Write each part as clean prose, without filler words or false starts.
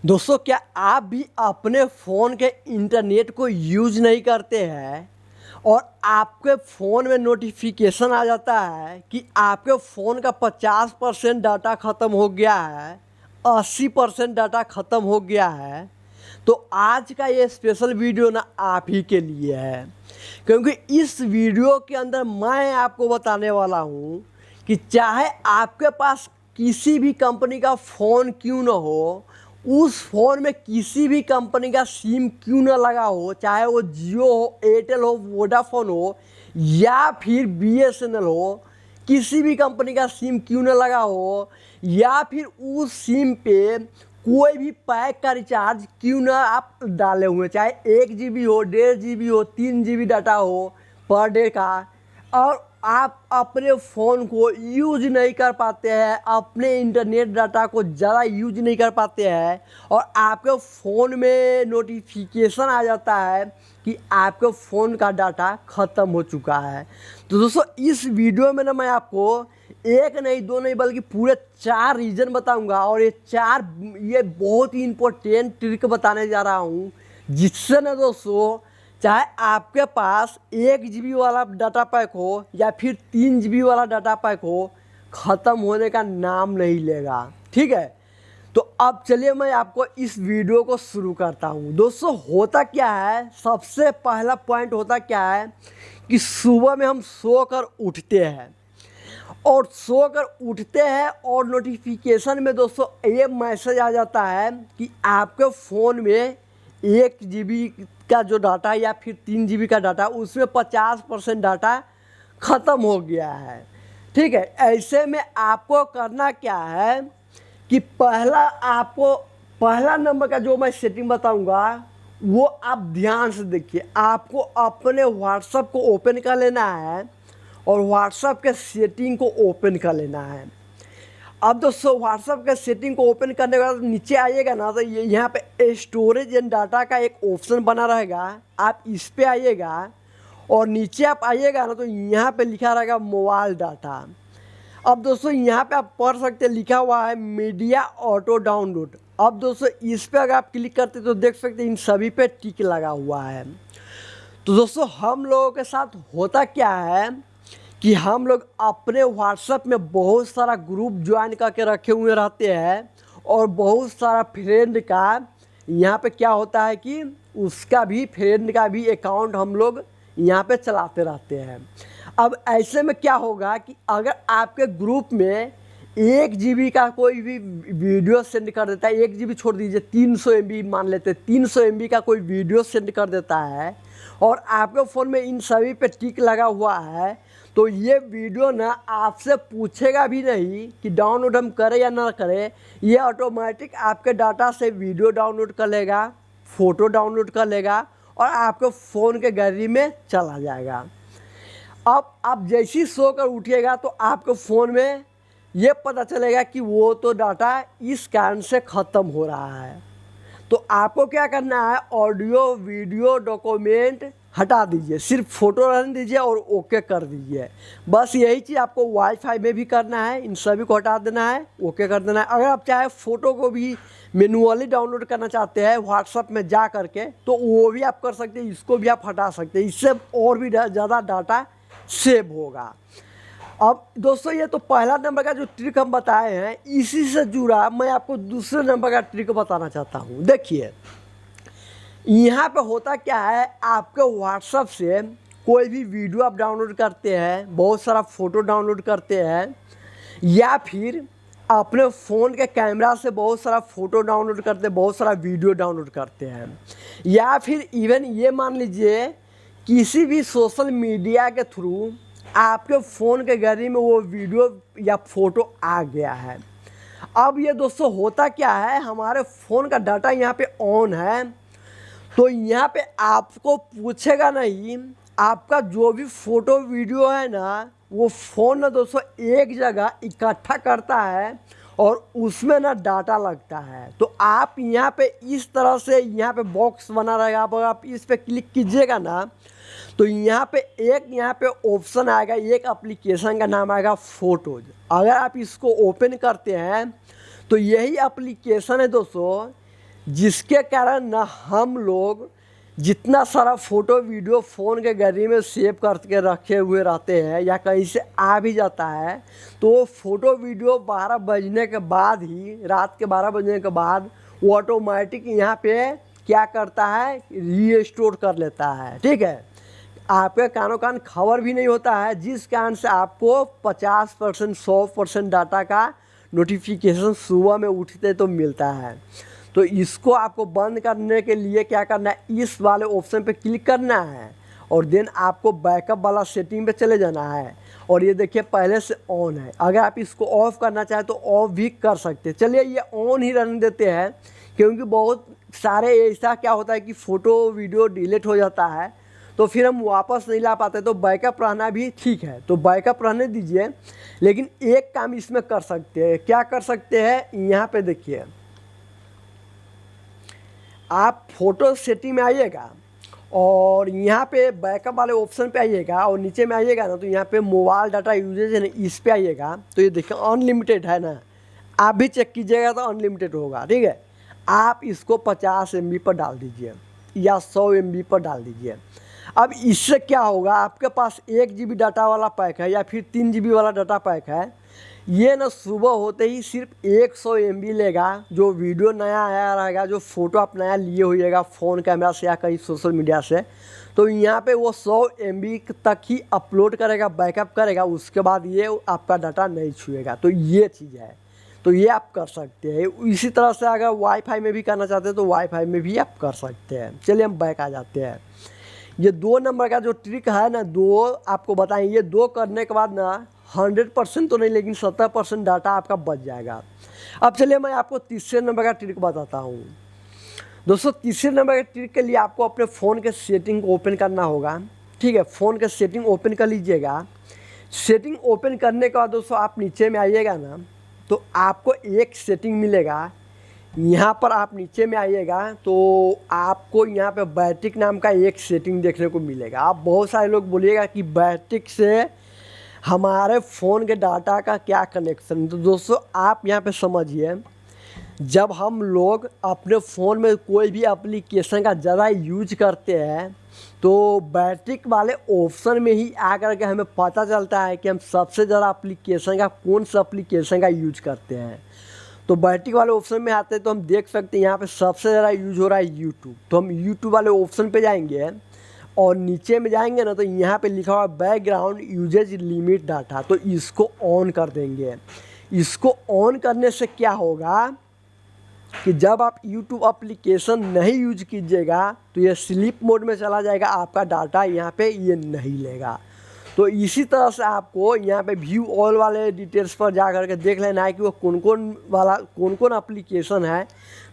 दोस्तों, क्या आप भी अपने फ़ोन के इंटरनेट को यूज़ नहीं करते हैं और आपके फ़ोन में नोटिफिकेशन आ जाता है कि आपके फ़ोन का 50% डाटा ख़त्म हो गया है, 80% डाटा ख़त्म हो गया है? तो आज का ये स्पेशल वीडियो ना आप ही के लिए है, क्योंकि इस वीडियो के अंदर मैं आपको बताने वाला हूँ कि चाहे आपके पास किसी भी कंपनी का फ़ोन क्यों ना हो, उस फ़ोन में किसी भी कंपनी का सिम क्यों ना लगा हो, चाहे वो जियो हो, एयरटेल हो, वोडाफोन हो या फिर बीएसएनएल हो, किसी भी कंपनी का सिम क्यों ना लगा हो या फिर उस सिम पे कोई भी पैक का रिचार्ज क्यों ना आप डाले हुए, चाहे 1 GB हो, 1.5 GB हो, 3 GB डाटा हो पर डे का, और आप अपने फ़ोन को यूज नहीं कर पाते हैं, अपने इंटरनेट डाटा को ज़्यादा यूज नहीं कर पाते हैं और आपके फ़ोन में नोटिफिकेशन आ जाता है कि आपके फ़ोन का डाटा ख़त्म हो चुका है। तो दोस्तों, इस वीडियो में ना मैं आपको एक नहीं, दो नहीं, बल्कि पूरे 4 रीज़न बताऊंगा और ये बहुत ही इम्पोर्टेंट ट्रिक बताने जा रहा हूँ, जिससे ना दोस्तों, चाहे आपके पास 1 GB वाला डाटा पैक हो या फिर 3 GB वाला डाटा पैक हो, ख़त्म होने का नाम नहीं लेगा। ठीक है, तो अब चलिए मैं आपको इस वीडियो को शुरू करता हूँ। दोस्तों, होता क्या है, सबसे पहला पॉइंट होता क्या है कि सुबह में हम सोकर उठते हैं और नोटिफिकेशन में दोस्तों ये मैसेज आ जाता है कि आपके फ़ोन में 1 GB का जो डाटा या फिर 3 GB का डाटा, उसमें 50% डाटा ख़त्म हो गया है। ठीक है, ऐसे में आपको करना क्या है कि पहला नंबर का जो मैं सेटिंग बताऊंगा वो आप ध्यान से देखिए। आपको अपने व्हाट्सएप को ओपन कर लेना है और व्हाट्सएप के सेटिंग को ओपन कर लेना है। अब दोस्तों, व्हाट्सएप के सेटिंग को ओपन करने के बाद नीचे आइएगा ना, तो ये यहाँ पे स्टोरेज एंड डाटा का एक ऑप्शन बना रहेगा, आप इस पे आइएगा और नीचे आप आइएगा ना, तो यहाँ पे लिखा रहेगा मोबाइल डाटा। अब दोस्तों, यहाँ पे आप पढ़ सकते हैं, लिखा हुआ है मीडिया ऑटो डाउनलोड। अब दोस्तों, इस पे अगर आप क्लिक करते तो देख सकते हैं इन सभी पे टिक लगा हुआ है। तो दोस्तों, हम लोगों के साथ होता क्या है कि हम लोग अपने व्हाट्सएप में बहुत सारा ग्रुप ज्वाइन करके रखे हुए रहते हैं और बहुत सारा फ्रेंड का यहाँ पे क्या होता है कि उसका भी, फ्रेंड का भी अकाउंट हम लोग यहाँ पे चलाते रहते हैं। अब ऐसे में क्या होगा कि अगर आपके ग्रुप में 1 GB का कोई भी वीडियो सेंड कर देता है, 1 GB छोड़ दीजिए, 300 MB मान लेते हैं, 300 MB का कोई वीडियो सेंड कर देता है और आपके फ़ोन में इन सभी पे टिक लगा हुआ है, तो ये वीडियो ना आपसे पूछेगा भी नहीं कि डाउनलोड हम करें या ना करें। ये ऑटोमेटिक आपके डाटा से वीडियो डाउनलोड कर लेगा, फ़ोटो डाउनलोड कर लेगा और आपके फ़ोन के गैलरी में चला जाएगा। अब आप जैसे ही सो कर उठिएगा तो आपके फ़ोन में ये पता चलेगा कि वो तो डाटा इस कारण से ख़त्म हो रहा है। तो आपको क्या करना है, ऑडियो वीडियो डॉक्यूमेंट हटा दीजिए, सिर्फ फ़ोटो रहने दीजिए और ओके कर दीजिए। बस यही चीज़ आपको वाईफाई में भी करना है, इन सभी को हटा देना है, ओके कर देना है। अगर आप चाहे फ़ोटो को भी मैनुअली डाउनलोड करना चाहते हैं व्हाट्सएप में जा करके, तो वो भी आप कर सकते हैं, इसको भी आप हटा सकते हैं, इससे और भी ज़्यादा डाटा सेव होगा। अब दोस्तों, ये तो पहला नंबर का जो ट्रिक हम बताए हैं, इसी से जुड़ा मैं आपको दूसरे नंबर का ट्रिक बताना चाहता हूँ। देखिए, यहाँ पे होता क्या है, आपके व्हाट्सएप से कोई भी वीडियो आप डाउनलोड करते हैं, बहुत सारा फ़ोटो डाउनलोड करते हैं, या फिर अपने फ़ोन के कैमरा से बहुत सारा फ़ोटो डाउनलोड करते हैं, बहुत सारा वीडियो डाउनलोड करते हैं, या फिर इवन ये मान लीजिए किसी भी सोशल मीडिया के थ्रू आपके फ़ोन के गैलरी में वो वीडियो या फ़ोटो आ गया है। अब ये दोस्तों होता क्या है, हमारे फ़ोन का डाटा यहाँ पे ऑन है, तो यहाँ पे आपको पूछेगा नहीं, आपका जो भी फ़ोटो वीडियो है ना, वो फ़ोन ना दोस्तों एक जगह इकट्ठा करता है और उसमें ना डाटा लगता है। तो आप यहाँ पे इस तरह से, यहाँ पे बॉक्स बना रहेगा, आप इस पे क्लिक कीजिएगा ना, तो यहाँ पे ऑप्शन आएगा, एक एप्लीकेशन का नाम आएगा फ़ोटोज़। अगर आप इसको ओपन करते हैं तो यही एप्लीकेशन है दोस्तों जिसके कारण ना हम लोग जितना सारा फ़ोटो वीडियो फ़ोन के गैलरी में सेव करके रखे हुए रहते हैं या कहीं से आ भी जाता है, तो वो फ़ोटो वीडियो 12 बजने के बाद ही, रात के 12 बजने के बाद वो ऑटोमेटिक यहाँ पे क्या करता है, रीस्टोर कर लेता है। ठीक है, आपके कानों कान खबर भी नहीं होता है, जिस कारण से आपको 50% 100% डाटा का नोटिफिकेशन सुबह में उठते तो मिलता है। तो इसको आपको बंद करने के लिए क्या करना है, इस वाले ऑप्शन पे क्लिक करना है और देन आपको बैकअप वाला सेटिंग पे चले जाना है। और ये देखिए पहले से ऑन है, अगर आप इसको ऑफ़ करना चाहें तो ऑफ़ भी कर सकते हैं। चलिए ये ऑन ही रहने देते हैं, क्योंकि बहुत सारे ऐसा क्या होता है कि फ़ोटो वीडियो डिलीट हो जाता है तो फिर हम वापस नहीं ला पाते, तो बैकअप रहना भी ठीक है, तो बैकअप रहने दीजिए। लेकिन एक काम इसमें कर सकते हैं, क्या कर सकते हैं, यहाँ पे देखिए आप फ़ोटो सेटिंग में आइएगा और यहाँ पे बैकअप वाले ऑप्शन पे आइएगा और नीचे में आइएगा ना, तो यहाँ पे मोबाइल डाटा यूजेज है ना, इस पे आइएगा तो ये देखिए अनलिमिटेड है ना, आप भी चेक कीजिएगा तो अनलिमिटेड होगा। ठीक है, आप इसको 50 MB पर डाल दीजिए या 100 MB पर डाल दीजिए। अब इससे क्या होगा, आपके पास 1 GB डाटा वाला पैक है या फिर 3 GB वाला डाटा पैक है, ये ना सुबह होते ही सिर्फ 100 MB लेगा। जो वीडियो नया आया रहेगा, जो फ़ोटो आप नया लिए होइएगा फ़ोन कैमरा से या कहीं सोशल मीडिया से, तो यहाँ पे वो 100 MB तक ही अपलोड करेगा, बैकअप करेगा, उसके बाद ये आपका डाटा नहीं छुएगा। तो ये चीज़ है, तो ये आप कर सकते हैं। इसी तरह से अगर वाईफाई में भी करना चाहते हैं तो वाईफाई में भी आप कर सकते हैं। चलिए हम बैक आ जाते हैं। ये 2 नंबर का जो ट्रिक है ना, 2 आपको बताएं, ये 2 करने के बाद ना 100% तो नहीं लेकिन 70% डाटा आपका बच जाएगा। अब चलिए मैं आपको तीसरे नंबर का ट्रिक बताता हूँ। दोस्तों तीसरे नंबर के ट्रिक के लिए आपको अपने फ़ोन के सेटिंग को ओपन करना होगा। ठीक है, फ़ोन के सेटिंग ओपन कर लीजिएगा। सेटिंग ओपन करने के बाद दोस्तों आप नीचे में आइएगा ना, तो आपको एक सेटिंग मिलेगा। यहाँ पर आप नीचे में आइएगा तो आपको यहाँ पे बैटरी नाम का एक सेटिंग देखने को मिलेगा। आप बहुत सारे लोग बोलिएगा कि बैटरी से हमारे फ़ोन के डाटा का क्या कनेक्शन। तो दोस्तों आप यहाँ पे समझिए, जब हम लोग अपने फ़ोन में कोई भी एप्लीकेशन का ज़्यादा यूज करते हैं तो बैटरी वाले ऑप्शन में ही आकर के हमें पता चलता है कि हम सबसे ज़्यादा एप्लीकेशन का कौन सा एप्लीकेशन का यूज करते हैं। तो बैटरी वाले ऑप्शन में आते हैं तो हम देख सकते हैं यहाँ पे सबसे ज़्यादा यूज हो रहा है यूट्यूब। तो हम यूट्यूब वाले ऑप्शन पे जाएंगे और नीचे में जाएंगे ना, तो यहाँ पे लिखा हुआ बैकग्राउंड यूजेज लिमिट डाटा, तो इसको ऑन कर देंगे। इसको ऑन करने से क्या होगा कि जब आप YouTube एप्लीकेशन नहीं यूज कीजिएगा तो ये स्लीप मोड में चला जाएगा, आपका डाटा यहाँ पे ये नहीं लेगा। तो इसी तरह से आपको यहाँ पे व्यू ऑल वाले डिटेल्स पर जा कर के देख लेना है कि वो कौन कौन एप्लीकेशन है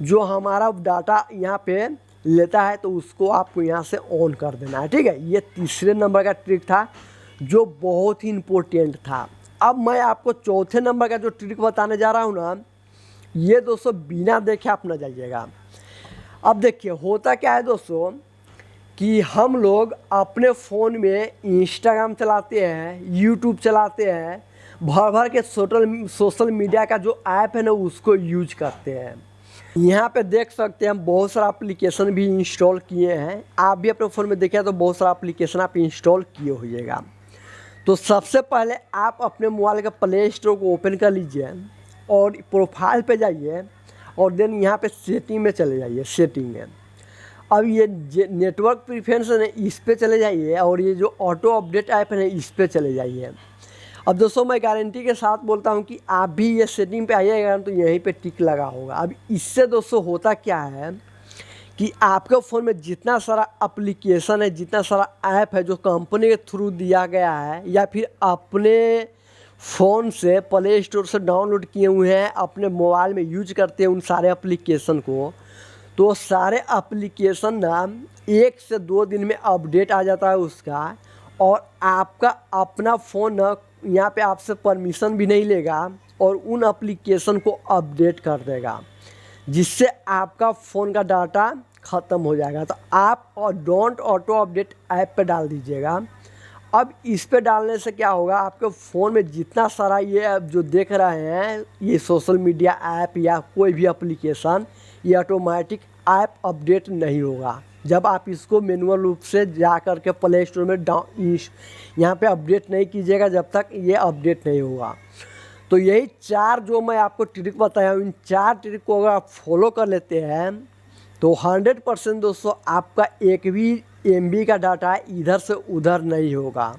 जो हमारा डाटा यहाँ पे लेता है, तो उसको आपको यहाँ से ऑन कर देना है। ठीक है, ये तीसरे नंबर का ट्रिक था जो बहुत ही इम्पोर्टेंट था। अब मैं आपको चौथे नंबर का जो ट्रिक बताने जा रहा हूँ ना, ये दोस्तों बिना देखे आप न जाइएगा। अब देखिए होता क्या है दोस्तों कि हम लोग अपने फ़ोन में इंस्टाग्राम चलाते हैं, यूट्यूब चलाते हैं, भर भर के सोशल मीडिया का जो ऐप है ना उसको यूज करते हैं। यहाँ पे देख सकते हैं हम बहुत सारा एप्लीकेशन भी इंस्टॉल किए हैं। आप भी अपने फ़ोन में देखिए तो बहुत सारा एप्लीकेशन आप इंस्टॉल किए होइएगा। तो सबसे पहले आप अपने मोबाइल का प्ले स्टोर को ओपन कर लीजिए और प्रोफाइल पे जाइए और देन यहाँ पे सेटिंग में चले जाइए। सेटिंग में अब ये नेटवर्क प्रीफरेंस है इस पे चले जाइए और ये जो ऑटो अपडेट ऐप है इस पे चले जाइए। अब दोस्तों मैं गारंटी के साथ बोलता हूँ कि आप भी ये सेटिंग पे आइएगा तो यहीं पे टिक लगा होगा। अब इससे दोस्तों होता क्या है कि आपके फ़ोन में जितना सारा एप्लीकेशन है, जितना सारा ऐप है जो कंपनी के थ्रू दिया गया है या फिर अपने फ़ोन से प्ले स्टोर से डाउनलोड किए हुए हैं, अपने मोबाइल में यूज करते हैं उन सारे एप्लीकेशन को, तो सारे एप्लीकेशन ना 1 से 2 दिन में अपडेट आ जाता है उसका, और आपका अपना फ़ोन ना यहाँ पे आपसे परमिशन भी नहीं लेगा और उन एप्लीकेशन को अपडेट कर देगा, जिससे आपका फ़ोन का डाटा ख़त्म हो जाएगा। तो आप डोंट ऑटो अपडेट ऐप पे डाल दीजिएगा। अब इस पे डालने से क्या होगा, आपके फ़ोन में जितना सारा ये ऐप जो देख रहे हैं, ये सोशल मीडिया ऐप या कोई भी एप्लीकेशन, ये ऑटोमेटिक ऐप अपडेट नहीं होगा। जब आप इसको मैनुअल रूप से जा कर के प्ले स्टोर में यहाँ पे अपडेट नहीं कीजिएगा जब तक ये अपडेट नहीं होगा। तो यही 4 जो मैं आपको ट्रिक बताया हूँ, इन 4 ट्रिक को अगर आप फॉलो कर लेते हैं तो 100% दोस्तों आपका एक भी MB का डाटा इधर से उधर नहीं होगा।